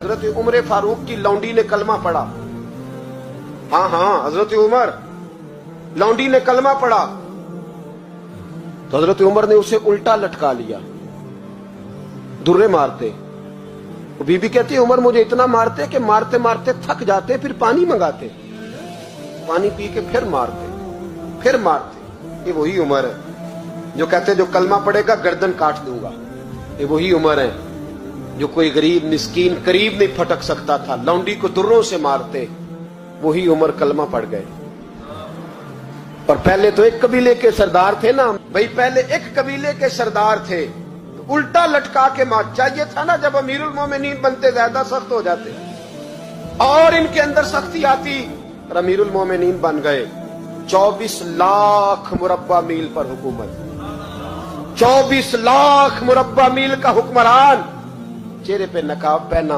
हजरत उमर फारूक की लौंडी ने कलमा पढ़ा। हाँ, हजरत उमर लौंडी ने कलमा पढ़ा तो हजरत उमर ने उसे उल्टा लटका लिया, दुर्रे मारते। बीबी कहती है उमर मुझे इतना मारते कि मारते मारते थक जाते, फिर पानी मंगाते, पानी पी के फिर मारते। ये वही उमर है जो कहते जो कलमा पड़ेगा गर्दन काट दूंगा। ये वही उमर है जो कोई गरीब मिस्कीन करीब नहीं फटक सकता था, लौंडी को दुर्रों से मारते। वही उमर कलमा पड़ गए। और पहले तो एक कबीले के सरदार थे ना भाई, पहले एक कबीले के सरदार थे तो उल्टा लटका के मार। चाहिए था ना जब अमीरुल मोमिनीन बनते ज्यादा सख्त हो जाते और इनके अंदर सख्ती आती और अमीरुल मोमिनीन बन गए। 24 लाख मुरब्बा मील पर हुकूमत, 24 लाख मुरब्बा मील का हुक्मरान, चेहरे पे नकाब पहना,